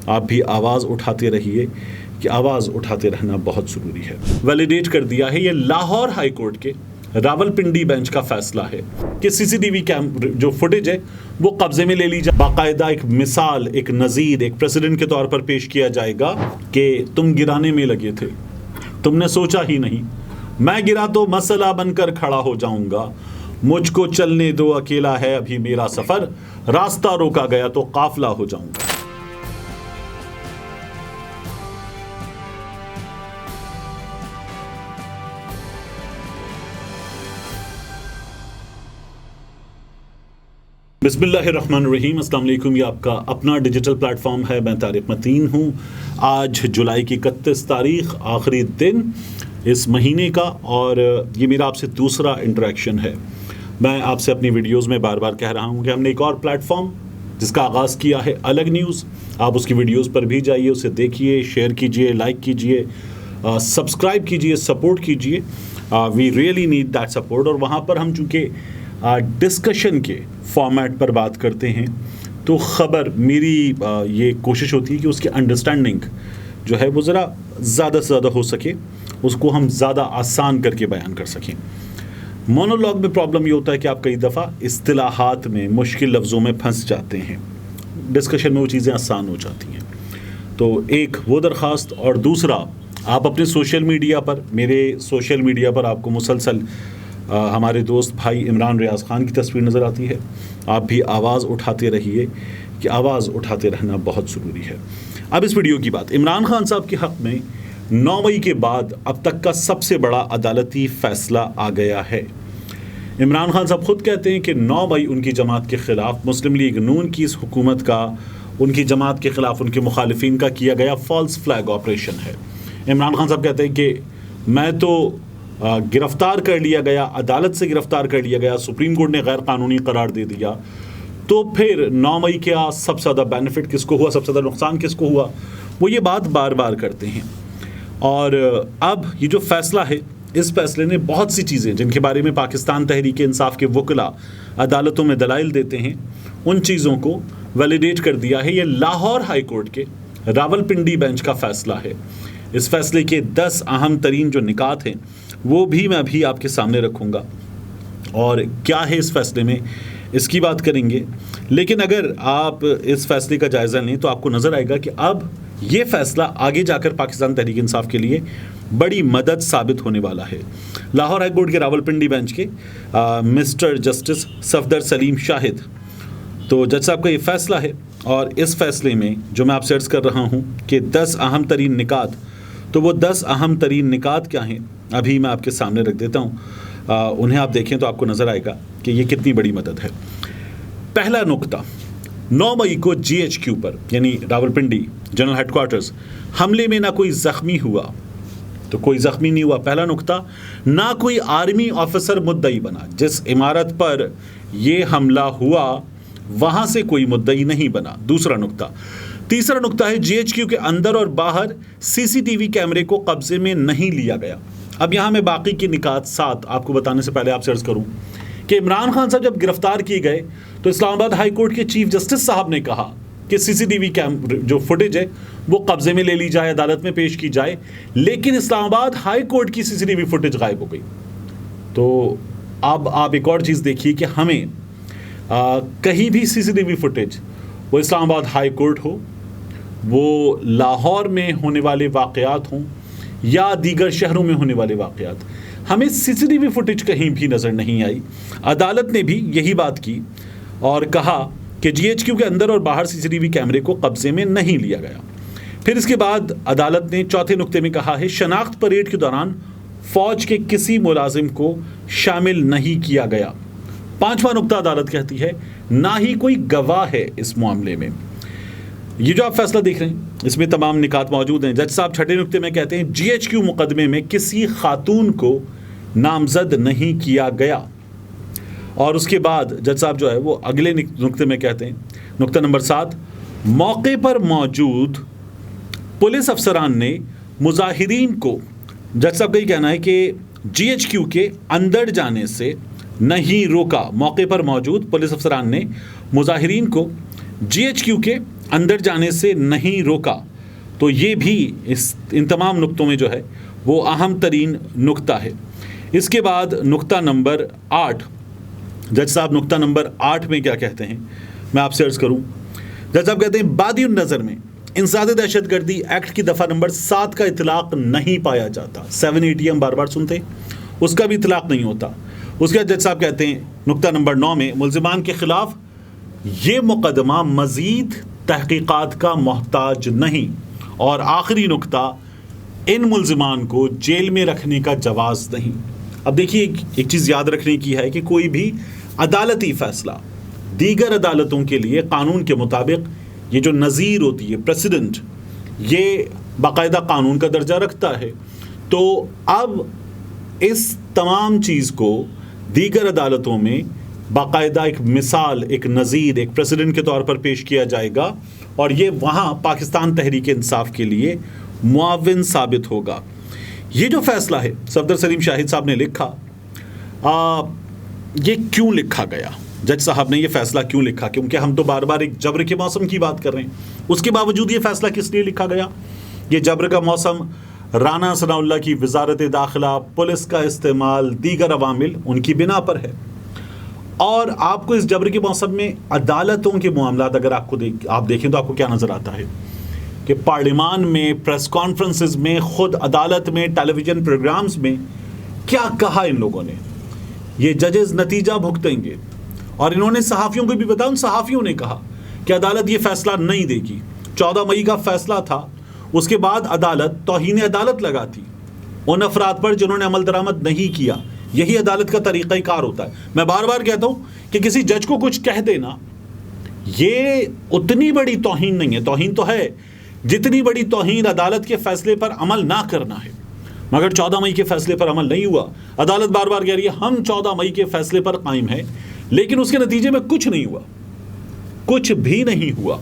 آپ بھی آواز اٹھاتے رہیے کہ آواز اٹھاتے رہنا بہت ضروری ہے۔ ویلیڈیٹ کر دیا ہے یہ لاہور ہائی کورٹ کے راولپنڈی بینچ کا فیصلہ ہے کہ سی سی ٹی وی جو فوٹیج ہے وہ قبضے میں لے لی جائے، باقاعدہ ایک مثال، ایک نظیر، ایک پریزیڈنٹ کے طور پر پیش کیا جائے گا کہ تم گرانے میں لگے تھے، تم نے سوچا ہی نہیں، میں گرا تو مسئلہ بن کر کھڑا ہو جاؤں گا، مجھ کو چلنے دو، اکیلا ہے ابھی میرا سفر، راستہ روکا گیا تو قافلہ ہو جاؤں گا۔ بسم اللہ الرحمن الرحیم، السلام علیکم۔ یہ آپ کا اپنا ڈیجیٹل پلیٹ فارم ہے، میں طارق متین ہوں۔ آج جولائی کی 31 تاریخ، آخری دن اس مہینے کا، اور یہ میرا آپ سے دوسرا انٹریکشن ہے۔ میں آپ سے اپنی ویڈیوز میں بار بار کہہ رہا ہوں کہ ہم نے ایک اور پلیٹ فارم جس کا آغاز کیا ہے، الگ نیوز۔ آپ اس کی ویڈیوز پر بھی جائیے، اسے دیکھیے، شیئر کیجیے، لائک کیجیے، سبسکرائب کیجیے، سپورٹ کیجیے۔ We really need that support. اور وہاں پر ہم چونکہ ڈسکشن کے فارمیٹ پر بات کرتے ہیں تو خبر میری یہ کوشش ہوتی ہے کہ اس کی انڈرسٹینڈنگ جو ہے وہ ذرا زیادہ سے زیادہ ہو سکے، اس کو ہم زیادہ آسان کر کے بیان کر سکیں۔ مونولاگ میں پرابلم یہ ہوتا ہے کہ آپ کئی دفعہ اصطلاحات میں، مشکل لفظوں میں پھنس جاتے ہیں، ڈسکشن میں وہ چیزیں آسان ہو جاتی ہیں۔ تو ایک وہ درخواست، اور دوسرا، آپ اپنے سوشل میڈیا پر، میرے سوشل میڈیا پر آپ کو مسلسل ہمارے دوست بھائی عمران ریاض خان کی تصویر نظر آتی ہے۔ آپ بھی آواز اٹھاتے رہیے کہ آواز اٹھاتے رہنا بہت ضروری ہے۔ اب اس ویڈیو کی بات عمران خان صاحب کے حق میں 9 مئی کے بعد اب تک کا سب سے بڑا عدالتی فیصلہ آ گیا ہے۔ عمران خان صاحب خود کہتے ہیں کہ 9 مئی ان کی جماعت کے خلاف، مسلم لیگ نون کی اس حکومت کا، ان کی جماعت کے خلاف ان کے مخالفین کا کیا گیا فالس فلیگ آپریشن ہے۔ عمران خان صاحب کہتے ہیں کہ میں تو گرفتار کر لیا گیا، عدالت سے گرفتار کر لیا گیا، سپریم کورٹ نے غیر قانونی قرار دے دیا، تو پھر 9 مئی کا سب سے زیادہ بینیفٹ کس کو ہوا، سب سے زیادہ نقصان کس کو ہوا، وہ یہ بات بار بار کرتے ہیں۔ اور اب یہ جو فیصلہ ہے، اس فیصلے نے بہت سی چیزیں جن کے بارے میں پاکستان تحریک انصاف کے وکلاء عدالتوں میں دلائل دیتے ہیں، ان چیزوں کو ویلیڈیٹ کر دیا ہے۔ یہ لاہور ہائی کورٹ کے راولپنڈی بینچ کا فیصلہ ہے۔ اس فیصلے کے 10 اہم ترین جو نکات ہیں وہ بھی میں ابھی آپ کے سامنے رکھوں گا، اور کیا ہے اس فیصلے میں، اس کی بات کریں گے۔ لیکن اگر آپ اس فیصلے کا جائزہ لیں تو آپ کو نظر آئے گا کہ اب یہ فیصلہ آگے جا کر پاکستان تحریک انصاف کے لیے بڑی مدد ثابت ہونے والا ہے۔ لاہور ہائی کورٹ کے راولپنڈی بینچ کے مسٹر جسٹس صفدر سلیم شاہد، تو جج صاحب کا یہ فیصلہ ہے، اور اس فیصلے میں جو میں آپ سے عرض کر رہا ہوں کہ 10 اہم ترین نکات، تو وہ 10 اہم ترین نکات کیا ہیں ابھی میں آپ کے سامنے رکھ دیتا ہوں۔ انہیں آپ دیکھیں تو آپ کو نظر آئے گا کہ یہ کتنی بڑی مدد ہے۔ پہلا نقطہ، 9 مئی کو جی ایچ کیو پر، یعنی راولپنڈی جنرل ہیڈ کوارٹرز، حملے میں نہ کوئی زخمی ہوا، تو کوئی زخمی نہیں ہوا، پہلا نقطہ۔ نہ کوئی آرمی آفیسر مدعی بنا، جس عمارت پر یہ حملہ ہوا وہاں سے کوئی مدعی نہیں بنا، دوسرا نقطہ۔ تیسرا نقطہ ہے جی ایچ کیو کے اندر اور باہر سی سی ٹی وی کیمرے کو قبضے میں نہیں لیا گیا۔ اب یہاں میں باقی کی نکات 7 آپ کو بتانے سے پہلے آپ سے عرض کروں کہ عمران خان صاحب جب گرفتار کیے گئے تو اسلام آباد ہائی کورٹ کے چیف جسٹس صاحب نے کہا کہ سی سی ٹی وی جو فوٹیج ہے وہ قبضے میں لے لی جائے، عدالت میں پیش کی جائے، لیکن اسلام آباد ہائی کورٹ کی سی سی ٹی وی فوٹیج غائب ہو گئی۔ تو اب آپ ایک اور چیز دیکھیے کہ ہمیں کہیں بھی سی سی ٹی وی فوٹیج، وہ اسلام آباد ہائی کورٹ ہو، وہ لاہور میں ہونے والے واقعات ہوں یا دیگر شہروں میں ہونے والے واقعات، ہمیں سی سی ٹی وی فوٹیج کہیں بھی نظر نہیں آئی۔ عدالت نے بھی یہی بات کی اور کہا کہ جی ایچ کیو کے اندر اور باہر سی سی ٹی وی کیمرے کو قبضے میں نہیں لیا گیا۔ پھر اس کے بعد عدالت نے چوتھے نقطے میں کہا ہے شناخت پریڈ کے دوران فوج کے کسی ملازم کو شامل نہیں کیا گیا۔ پانچواں نقطہ عدالت کہتی ہے نہ ہی کوئی گواہ ہے اس معاملے میں۔ یہ جو آپ فیصلہ دیکھ رہے ہیں اس میں تمام نکات موجود ہیں۔ جج صاحب چھٹے نقطے میں کہتے ہیں جی ایچ کیو مقدمے میں کسی خاتون کو نامزد نہیں کیا گیا، اور اس کے بعد جج صاحب جو ہے وہ اگلے نقطے میں کہتے ہیں، نقطہ نمبر 7، موقع پر موجود پولیس افسران نے مظاہرین کو، جج صاحب کا یہ کہنا ہے کہ جی ایچ کیو کے اندر جانے سے نہیں روکا۔ موقع پر موجود پولیس افسران نے مظاہرین کو جی ایچ کیو کے اندر جانے سے نہیں روکا. تو یہ بھی ان تمام نقطوں میں جو ہے وہ اہم ترین نقطہ ہے. اس کے بعد نقطہ نمبر 8، جج صاحب نقطہ نمبر 8 میں کیا کہتے ہیں میں آپ سے عرض کروں. جج صاحب کہتے ہیں بادی النظر میں انسداد دہشت گردی ایکٹ کی دفعہ نمبر 7 کا اطلاق نہیں پایا جاتا. 780 ہم بار بار سنتے ہیں، اس کا بھی اطلاق نہیں ہوتا. اس کے بعد جج صاحب کہتے ہیں نقطہ نمبر 9 میں ملزمان کے خلاف یہ مقدمہ مزید تحقیقات کا محتاج نہیں. اور آخری نقطہ، ان ملزمان کو جیل میں رکھنے کا جواز نہیں. اب دیکھیے ایک چیز یاد رکھنے کی ہے کہ کوئی بھی عدالتی فیصلہ دیگر عدالتوں کے لیے قانون کے مطابق یہ جو نظیر ہوتی ہے پریسیڈنٹ، یہ باقاعدہ قانون کا درجہ رکھتا ہے. تو اب اس تمام چیز کو دیگر عدالتوں میں باقاعدہ ایک مثال، ایک نظیر، ایک پریسیڈنٹ کے طور پر پیش کیا جائے گا، اور یہ وہاں پاکستان تحریک انصاف کے لیے معاون ثابت ہوگا. یہ جو فیصلہ ہے صفدر سلیم شاہد صاحب نے لکھا، یہ کیوں لکھا گیا؟ جج صاحب نے یہ فیصلہ کیوں لکھا؟ کیونکہ ہم تو بار بار ایک جبر کے موسم کی بات کر رہے ہیں. اس کے باوجود یہ فیصلہ کس لیے لکھا گیا؟ یہ جبر کا موسم رانا ثناء اللہ کی وزارت داخلہ، پولیس کا استعمال، دیگر عوامل ان کی بنا پر ہے. اور آپ کو اس جبر کے موسم میں عدالتوں کے معاملات اگر آپ دیکھیں تو آپ کو کیا نظر آتا ہے کہ پارلیمان میں، پریس کانفرنسز میں، خود عدالت میں، ٹیلی ویژن پروگرامز میں کیا کہا ان لوگوں نے. یہ ججز نتیجہ بھگتیں گے. اور انہوں نے صحافیوں کو بھی بتایا، ان صحافیوں نے کہا کہ عدالت یہ فیصلہ نہیں دے گی. 14 مئی کا فیصلہ تھا، اس کے بعد عدالت توہین عدالت لگاتی ان افراد پر جنہوں نے عمل درآمد نہیں کیا. یہی عدالت کا طریقہ کار ہوتا ہے. میں بار بار کہتا ہوں کہ کسی جج کو کچھ کہہ دینا یہ اتنی بڑی توہین نہیں ہے. توہین تو ہے جتنی بڑی توہین عدالت کے فیصلے پر عمل نہ کرنا ہے. مگر 14 مئی کے فیصلے پر عمل نہیں ہوا. عدالت بار بار کہہ رہی ہے ہم 14 مئی کے فیصلے پر قائم ہیں، لیکن اس کے نتیجے میں کچھ نہیں ہوا، کچھ بھی نہیں ہوا.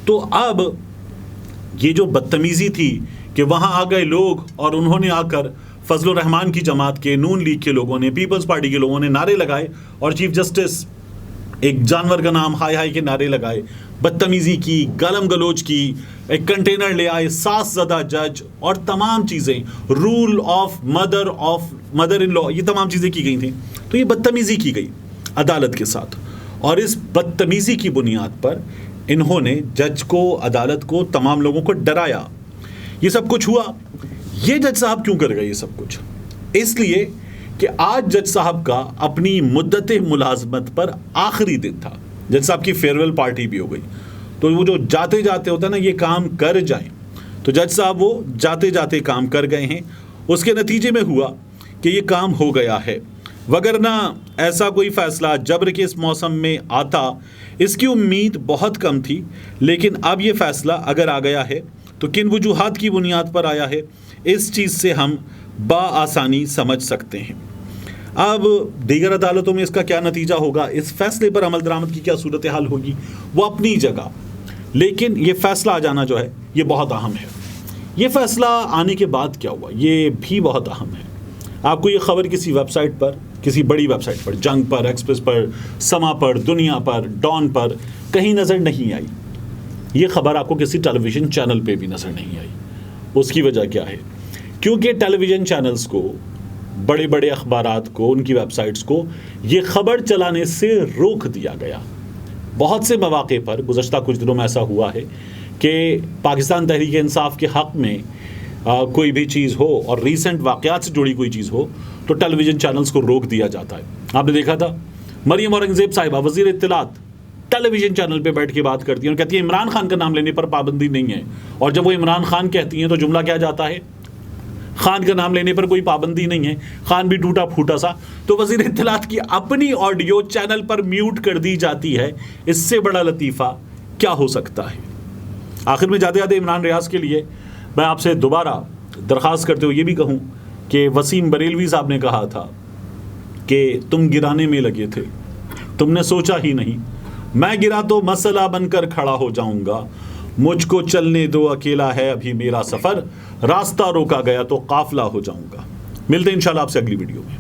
تو اب یہ جو بدتمیزی تھی کہ وہاں آ گئے لوگ اور انہوں نے آ کر فضل الرحمان کی جماعت کے، نون لیگ کے لوگوں نے، پیپلز پارٹی کے لوگوں نے نعرے لگائے اور چیف جسٹس ایک جانور کا نام ہائی ہائی کے نعرے لگائے، بدتمیزی کی، گالم گلوچ کی، ایک کنٹینر لے آئے، ساس زدہ جج اور تمام چیزیں، رول آف مدر ان لا، یہ تمام چیزیں کی گئی تھیں. تو یہ بدتمیزی کی گئی عدالت کے ساتھ، اور اس بدتمیزی کی بنیاد پر انہوں نے جج کو، عدالت کو، تمام لوگوں کو ڈرایا. یہ سب کچھ ہوا. یہ جج صاحب کیوں کر گئے یہ سب کچھ؟ اس لیے کہ آج جج صاحب کا اپنی مدت ملازمت پر آخری دن تھا. جج صاحب کی فیئر ویل پارٹی بھی ہو گئی. تو وہ جو جاتے جاتے ہوتا ہے نا، یہ کام کر جائیں، تو جج صاحب وہ جاتے جاتے کام کر گئے ہیں. اس کے نتیجے میں ہوا کہ یہ کام ہو گیا ہے. وگرنہ ایسا کوئی فیصلہ جبر کے اس موسم میں آتا، اس کی امید بہت کم تھی. لیکن اب یہ فیصلہ اگر آ گیا ہے تو کن وجوہات کی بنیاد پر آیا ہے، اس چیز سے ہم بآسانی سمجھ سکتے ہیں. اب دیگر عدالتوں میں اس کا کیا نتیجہ ہوگا، اس فیصلے پر عمل درآمد کی کیا صورتحال ہوگی، وہ اپنی جگہ. لیکن یہ فیصلہ آ جانا جو ہے یہ بہت اہم ہے. یہ فیصلہ آنے کے بعد کیا ہوا یہ بھی بہت اہم ہے. آپ کو یہ خبر کسی ویب سائٹ پر، کسی بڑی ویب سائٹ پر، جنگ پر، ایکسپریس پر، سما پر، دنیا پر، ڈان پر کہیں نظر نہیں آئی. یہ خبر آپ کو کسی ٹیلی ویژن چینل پہ بھی نظر نہیں آئی. اس کی وجہ کیا ہے؟ کیونکہ ٹیلی ویژن چینلز کو، بڑے بڑے اخبارات کو، ان کی ویب سائٹس کو یہ خبر چلانے سے روک دیا گیا. بہت سے مواقع پر گزشتہ کچھ دنوں میں ایسا ہوا ہے کہ پاکستان تحریک انصاف کے حق میں کوئی بھی چیز ہو اور ریسنٹ واقعات سے جڑی کوئی چیز ہو تو ٹیلی ویژن چینلز کو روک دیا جاتا ہے. آپ نے دیکھا تھا مریم اورنگزیب صاحبہ وزیر اطلاعات ٹیلی ویژن چینل پہ بیٹھ کے بات کرتی ہیں اور کہتی ہیں عمران خان کا نام لینے پر پابندی نہیں ہے. اور جب وہ عمران خان کہتی ہیں تو جملہ کیا جاتا ہے، خان کا نام لینے پر کوئی پابندی نہیں ہے، خان بھی ٹوٹا پھوٹا سا. تو وزیر اطلاعات کی اپنی آڈیو چینل پر میوٹ کر دی جاتی ہے. اس سے بڑا لطیفہ کیا ہو سکتا ہے؟ آخر میں جاتے جاتے عمران ریاض کے لیے میں آپ سے دوبارہ درخواست کرتے ہوئے یہ بھی کہوں کہ وسیم بریلوی صاحب نے کہا تھا کہ تم گرانے میں لگے تھے، تم نے سوچا ہی نہیں، میں گرا تو مسئلہ بن کر کھڑا ہو جاؤں گا، مجھ کو چلنے دو، اکیلا ہے ابھی میرا سفر، راستہ روکا گیا تو قافلہ ہو جاؤں گا. ملتے ہیں انشاءاللہ آپ سے اگلی ویڈیو میں.